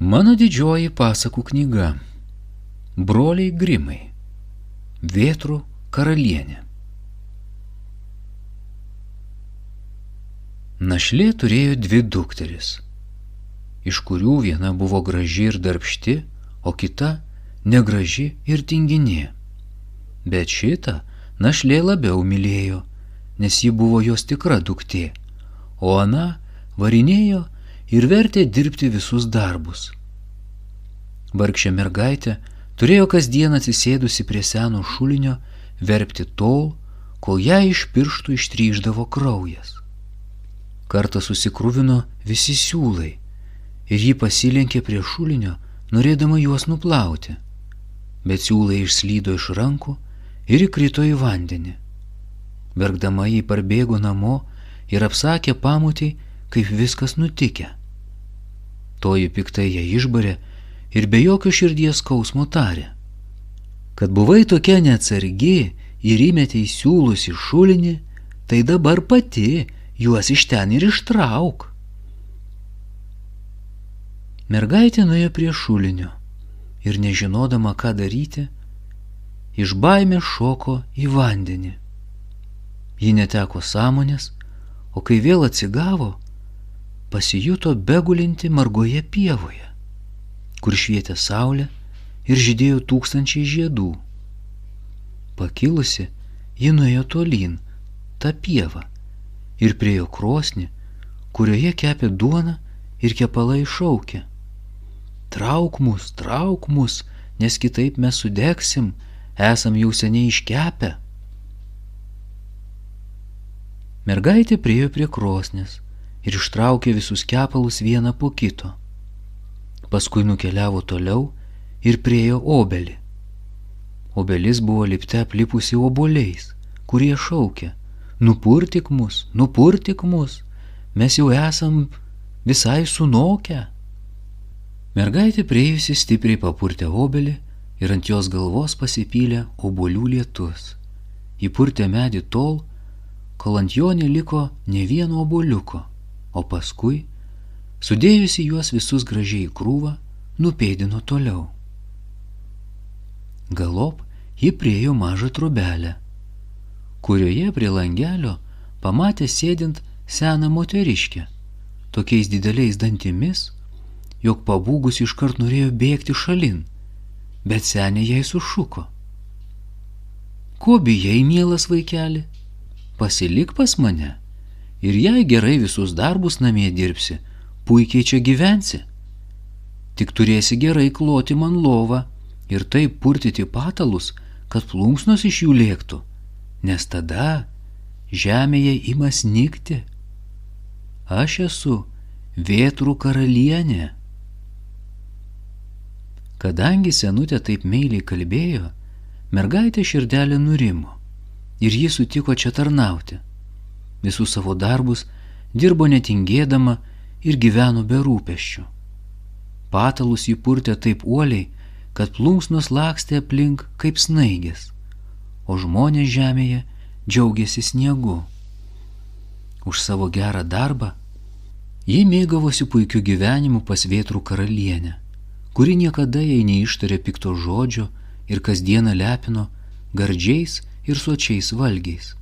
Mano didžioji pasakų knyga. Broliai Grimai. Vėtrų karalienė. Našlė turėjo 2 dukteris, iš kurių viena buvo graži ir darbšti, o kita negraži ir tinginė. Bet šitą našlė labiau mylėjo, nes ji buvo jos tikra duktė, o ana varinėjo ir vertė dirbti visus darbus. Vargšė mergaitė turėjo kasdien atsisėdusi prie seno šulinio verpti tol, kol ją iš pirštų ištryždavo kraujas. Kartą susikruvino visi siūlai ir ji pasilenkė prie šulinio, norėdama juos nuplauti, bet siūlai išslydo iš rankų ir įkrito į vandenį. Verkdama ji parbėgo namo ir apsakė pamotei, kaip viskas nutikę. Toji piktai ją išbarė ir be jokio širdies skausmo tarė: kad buvai tokia neatsargi ir įmetei siūlus į šulinį, tai dabar pati juos iš ten ir ištrauk. Mergaitė nuėjo prie šulinio ir nežinodama, ką daryti, iš baimės šoko į vandenį. Ji neteko sąmonės, o kai vėl atsigavo, pasijuto begulinti margoje pievoje, kur švietė saulė ir žydėjo tūkstančiai žiedų. Pakilusi, ji nuėjo tolyn tą pievą ir priėjo krosnį, kurioje kepė duoną ir kepalai šaukė: trauk mus, nes kitaip mes sudegsim, esam jau seniai iškepę. Mergaitė priėjo prie krosnės ir ištraukė visus kepalus vieną po kito. Paskui nukeliavo toliau ir priėjo obelį. Obelis buvo lipte aplipusi obuoliais, kurie šaukė: nupurtyk mus, mes jau esam visai sunokę. Mergaitė priėjusi stipriai papurtė obelį ir ant jos galvos pasipylė obuolių lietus. Ji purtė medį tol, kol ant jo neliko nė vieno obuoliuko, o paskui, sudėjusi juos visus gražiai į krūvą, nupėdino toliau. Galop ji priėjo mažą trobelę, kurioje prie langelio pamatė sėdint seną moteriškę, tokiais dideliais dantimis, jog pabūgus iškart norėjo bėgti šalin, bet senė jai sušuko: ko bijai, mielas vaikeli? Pasilik pas mane ir jei gerai visus darbus namie dirbsi, puikiai čia gyvensi. Tik turėsi gerai kloti man lovą ir taip purtyti patalus, kad plunksnos iš jų lėktų, nes tada žemėje ima snigti. Aš esu Vėtrų karalienė. Kadangi senutė taip meiliai kalbėjo, mergaitė širdelė nurimo ir ji sutiko čia tarnauti. Visus savo darbus dirbo netingėdama ir gyveno be rūpesčių. Patalus ji purtė taip uoliai, kad plunksnos lakstė aplink kaip snaigės, o žmonės žemėje džiaugiasi sniegu. Už savo gerą darbą ji mėgavosi puikiu gyvenimu pas Vėtrų karalienę, kuri niekada jai neištarė pikto žodžio ir kasdieną lepino gardžiais ir sočiais valgiais.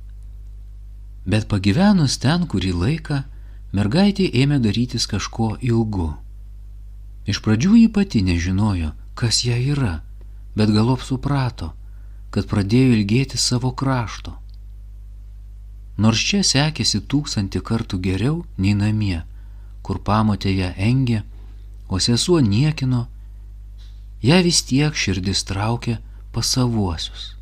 Bet pagyvenus ten kurį laiką, mergaitė ėmė darytis kažko ilgu. Iš pradžių ji pati nežinojo, kas ją yra, bet galop suprato, kad pradėjo ilgėtis savo krašto. Nors čia sekėsi 1000 kartų geriau nei namie, kur pamotė ją engė, o sesuo niekino, ją vis tiek širdis traukė pas savuosius.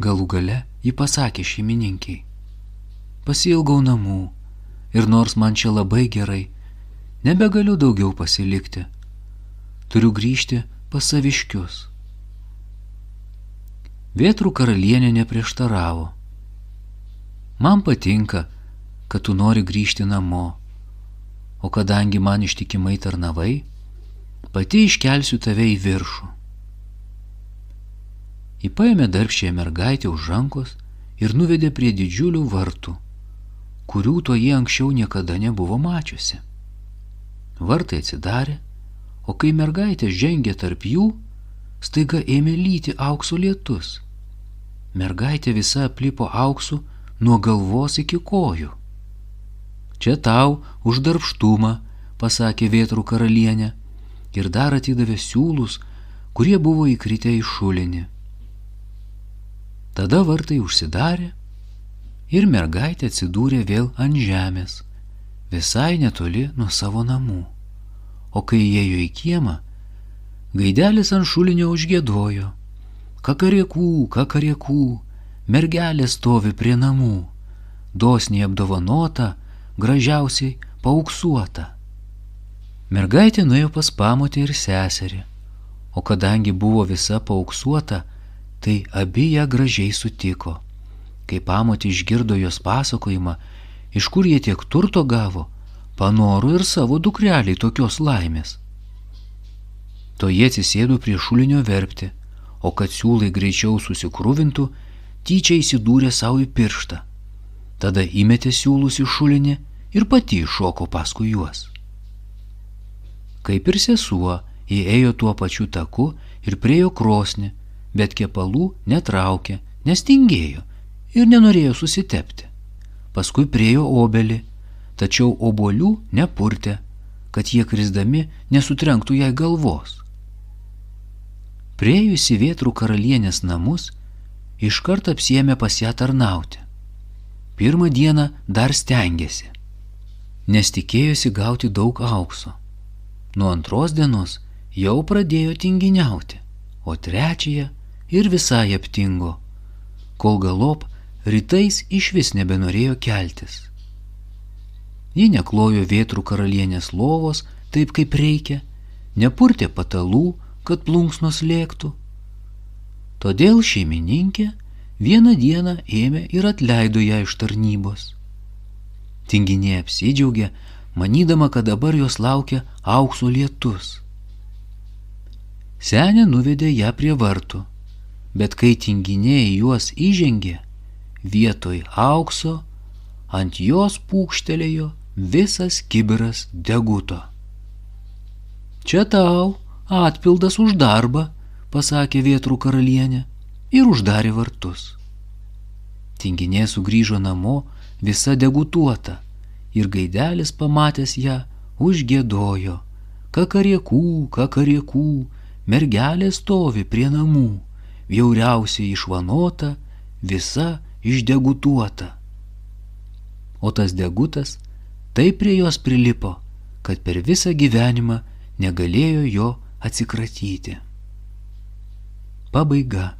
Galų gale ji pasakė šeimininkiai: pasiilgau namų ir nors man čia labai gerai, nebegaliu daugiau pasilikti. Turiu grįžti pas saviškius. Vėtrų karalienė neprieštaravo: man patinka, kad tu nori grįžti namo, o kadangi man ištikimai tarnavai, pati iškelsiu tave į viršų. Ji paėmė darbščiąją mergaitę už rankos ir nuvedė prie didžiulių vartų, kurių toji anksčiau niekada nebuvo mačiusi. Vartai atsidarė, o kai mergaitė žengė tarp jų, staiga ėmė lyti aukso lietus. Mergaitė visa aplipo auksu nuo galvos iki kojų. Čia tau už darbštumą, pasakė vėtrų karalienė, ir dar atidavė siūlus, kurie buvo įkritę į šulinį. Tada vartai užsidarė ir mergaitė atsidūrė vėl ant žemės, visai netoli nuo savo namų. O kai įėjo į kiemą, gaidelis ant šulinio užgiedojo: kakariekų, kakariekų, mergelė stovi prie namų, dosniai apdovanota, gražiausiai paauksuota. Mergaitė nuėjo pas pamotę ir seserį, o kadangi buvo visa paauksuota, tai abi ją gražiai sutiko. Kai pamotė išgirdo jos pasakojimą, iš kur jie tiek turto gavo, panoro ir savo dukreliai tokios laimės. Toji atsisėdo prie šulinio verpti, o kad siūlai greičiau susikruvintų, tyčia įsidūrė savo į pirštą. Tada įmetė siūlus į šulinį ir pati iššoko paskui juos. Kaip ir sesuo, ji ėjo tuo pačiu taku ir priėjo krosnį, bet kepalų netraukė, nes tingėjo ir nenorėjo susitepti. Paskui priėjo obelį, tačiau obuolių nepurtė, kad jie krisdami nesutrenktų jai galvos. Priėjusi vėtrų karalienės namus, iškart apsiėmė pas ją tarnauti. Pirmą dieną dar stengėsi, nes tikėjosi gauti daug aukso. Nuo antros dienos jau pradėjo tinginiauti, o trečiąją ir visai aptingo, kol galop rytais išvis nebenorėjo keltis. Ji neklojo vėtrų karalienės lovos taip, kaip reikia, nepurtė patalų, kad plunksnos lėktų. Todėl šeimininkė vieną dieną ėmė ir atleido ją iš tarnybos. Tinginė apsidžiaugė, manydama, kad dabar jos laukia aukso lietus. Senė nuvedė ją prie vartų, bet kai tinginė į juos įžengė, vietoj aukso ant jos pūkštelėjo visas kibiras deguto. Čia tau atpildas už darbą, pasakė vėtrų karalienė ir uždarė vartus. Tinginė sugrįžo namo visa degutuota ir gaidelis pamatęs ją užgiedojo: kakariekų, kakariekų, mergelė stovi prie namų, bjauriausiai išvanota, visa išdegutuota. O tas degutas taip prie jos prilipo, kad per visą gyvenimą negalėjo jo atsikratyti. Pabaiga.